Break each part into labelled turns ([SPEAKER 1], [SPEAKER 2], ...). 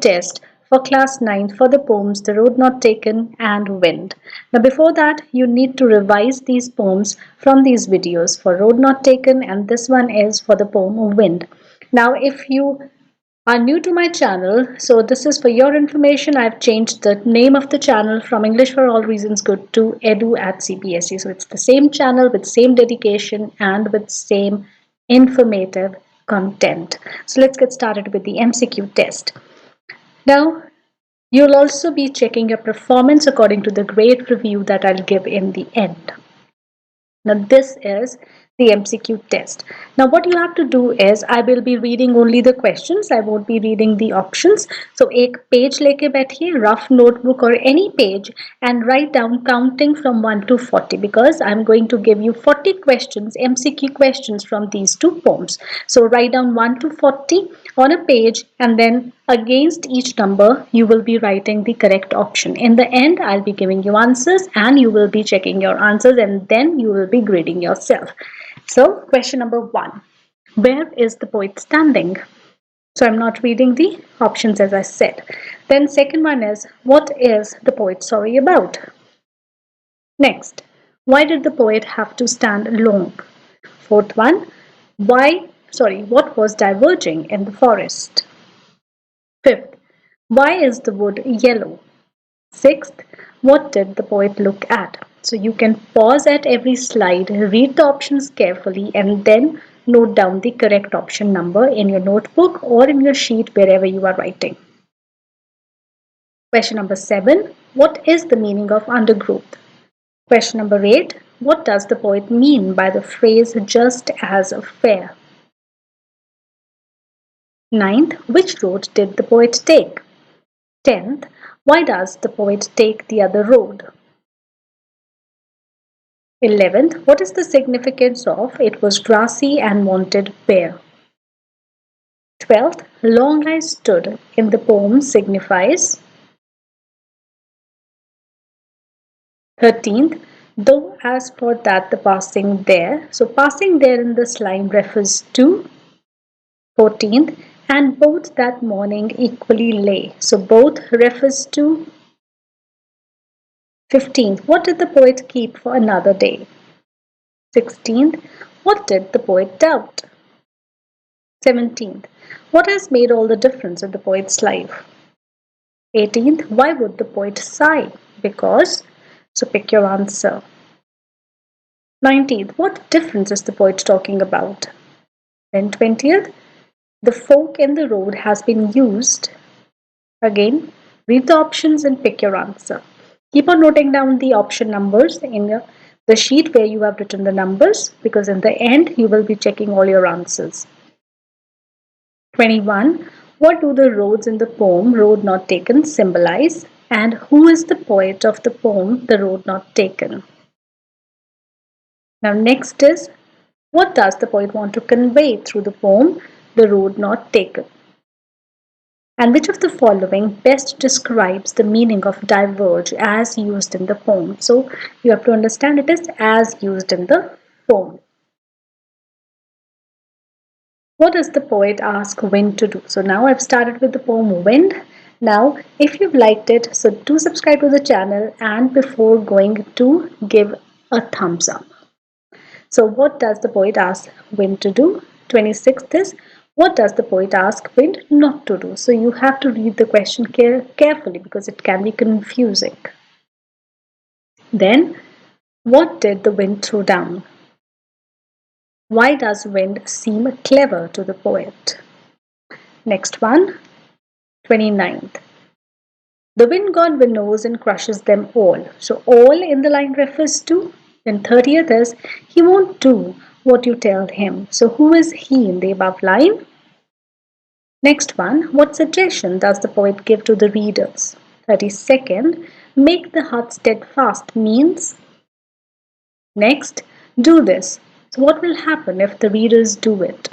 [SPEAKER 1] test for class 9 for the poems The Road Not Taken and Wind. Now before that, you need to revise these poems from these videos for Road Not Taken, and this one is for the poem Wind. Now if you are new to my channel, so this is for your information. I've changed the name of the channel from English for All Reasons Good to Edu at CPSE. So it's the same channel with same dedication and with same informative content. So let's get started with the MCQ test. Now, you'll also be checking your performance according to the grade review that I'll give in the end. Now, this is the MCQ test. Now, what you have to do is, I will be reading only the questions. I won't be reading the options. So, एक page लेके बैठिए, rough notebook or any page, and write down counting from 1 to 40, because I'm going to give you 40 questions, MCQ questions from these two poems. So, write down 1 to 40 on a page, and then against each number, you will be writing the correct option. In the end, I'll be giving you answers, and you will be checking your answers, and then you will be grading yourself. So, question number 1. Where is the poet standing? So, I'm not reading the options as I said. Then, second one is, what is the poet sorry about? Next, why did the poet have to stand long? Fourth one, what was diverging in the forest? Fifth, why is the wood yellow? Sixth, what did the poet look at? So you can pause at every slide, read the options carefully, and then note down the correct option number in your notebook or in your sheet wherever you are writing. Question number 7, what is the meaning of undergrowth? Question number 8, what does the poet mean by the phrase just as fair? 9th, which road did the poet take? 10th, why does the poet take the other road? 11th, what is the significance of it was grassy and wanted bare? 12th, long I stood in the poem signifies. 13th, though as for that the passing there. So passing there in this line refers to. 14th, and both that morning equally lay. So both refers to. 15th, what did the poet keep for another day? 16th, what did the poet doubt? 17th, what has made all the difference in the poet's life? 18th, why would the poet sigh? Because. So pick your answer. 19th, what difference is the poet talking about? Then 20th, the fork in the road has been used. Again, read the options and pick your answer. Keep on noting down the option numbers in the sheet where you have written the numbers, because in the end you will be checking all your answers. 21. What do the roads in the poem Road Not Taken symbolize? And who is the poet of the poem The Road Not Taken? Now next is, what does the poet want to convey through the poem The Road Not Taken? And which of the following best describes the meaning of diverge as used in the poem? So you have to understand it is as used in the poem. What does the poet ask wind to do? So now I've started with the poem Wind. Now, if you've liked it, so do subscribe to the channel, and before going to give a thumbs up. So what does the poet ask wind to do? 26th is, what does the poet ask wind not to do? So you have to read the question carefully because it can be confusing. Then, what did the wind throw down? Why does wind seem clever to the poet? Next one, 29th. The wind god winnows and crushes them all. So all in the line refers to. Then 30th is, he won't do what you tell him. So who is he in the above line? Next one, what suggestion does the poet give to the readers? 32nd, make the heart steadfast means. Next, do this. So what will happen if the readers do it?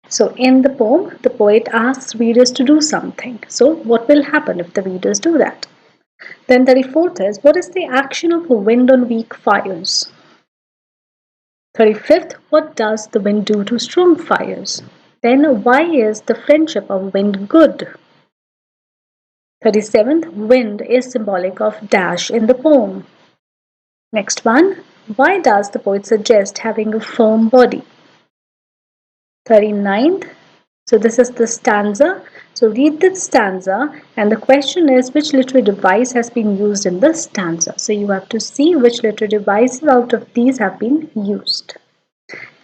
[SPEAKER 1] So in the poem, the poet asks readers to do something. So what will happen if the readers do that? Then 34th is, what is the action of wind on weak fires? 35th, what does the wind do to strong fires? Then why is the friendship of wind good? 37th, wind is symbolic of dash in the poem. Next one, why does the poet suggest having a firm body? 39th, so this is the stanza. So read the stanza and the question is which literary device has been used in the stanza. So you have to see which literary devices out of these have been used.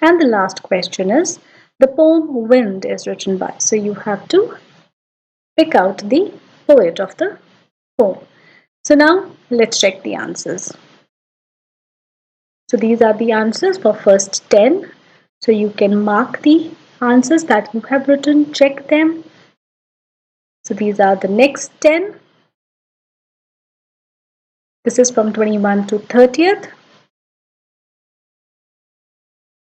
[SPEAKER 1] And the last question is the poem Wind is written by. So you have to pick out the poet of the poem. So now let's check the answers. So these are the answers for first 10. So you can mark the answers that you have written, check them. So these are the next 10. This is from 21 to 30th.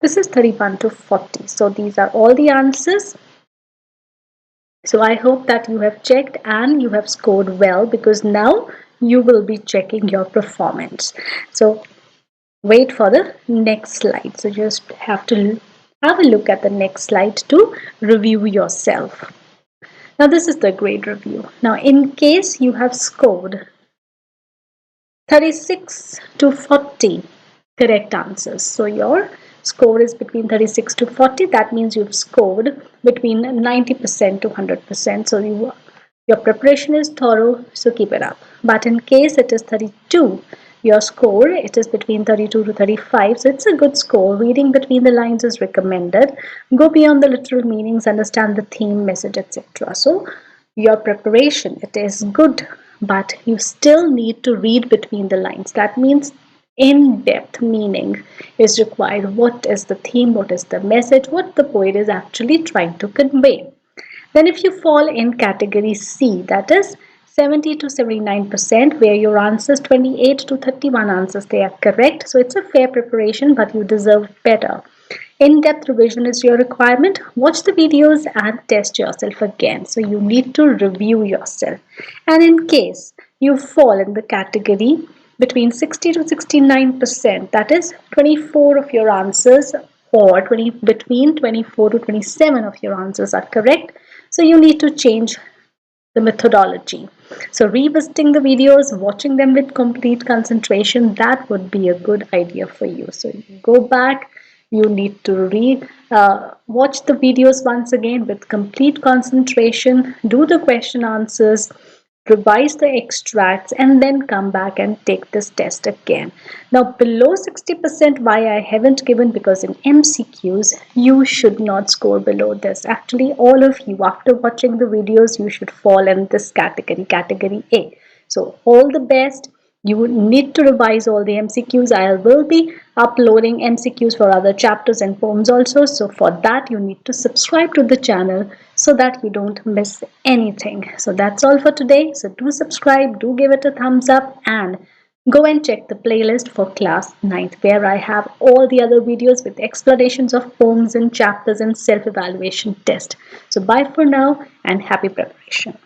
[SPEAKER 1] This is 31 to 40. So these are all the answers. So I hope that you have checked and you have scored well, because now you will be checking your performance. So wait for the next slide. So just have to have a look at the next slide to review yourself. Now this is the grade review. Now in case you have scored 36 to 40 correct answers. So your score is between 36 to 40. That means you've scored between 90% to 100%. So your preparation is thorough, so keep it up. But in case it is 32, your score, it is between 32 to 35. So it's a good score. Reading between the lines is recommended. Go beyond the literal meanings, understand the theme, message, etc. So your preparation, it is good, but you still need to read between the lines. That means in-depth meaning is required. What is the theme? What is the message? What the poet is actually trying to convey. Then if you fall in category C, that is 70 to 79%, where your answers 28 to 31 answers, they are correct. So it's a fair preparation, but you deserve better. In-depth revision is your requirement. Watch the videos and test yourself again. So you need to review yourself. And in case you fall in the category between 60 to 69%, that is 24 of your answers, or between 24 to 27 of your answers are correct. So you need to change the methodology. So revisiting the videos, watching them with complete concentration, that would be a good idea for you. So you go back, you need to watch the videos once again with complete concentration, do the question answers, revise the extracts, and then come back and take this test again. Now below 60%, why I haven't given, because in MCQs you should not score below this. Actually all of you, after watching the videos, you should fall in this category A. So all the best. You need to revise all the MCQs. I will be uploading MCQs for other chapters and poems also. So for that, you need to subscribe to the channel so that you don't miss anything. So that's all for today. So do subscribe, do give it a thumbs up, and go and check the playlist for class 9th, where I have all the other videos with explanations of poems and chapters and self-evaluation test. So bye for now and happy preparation.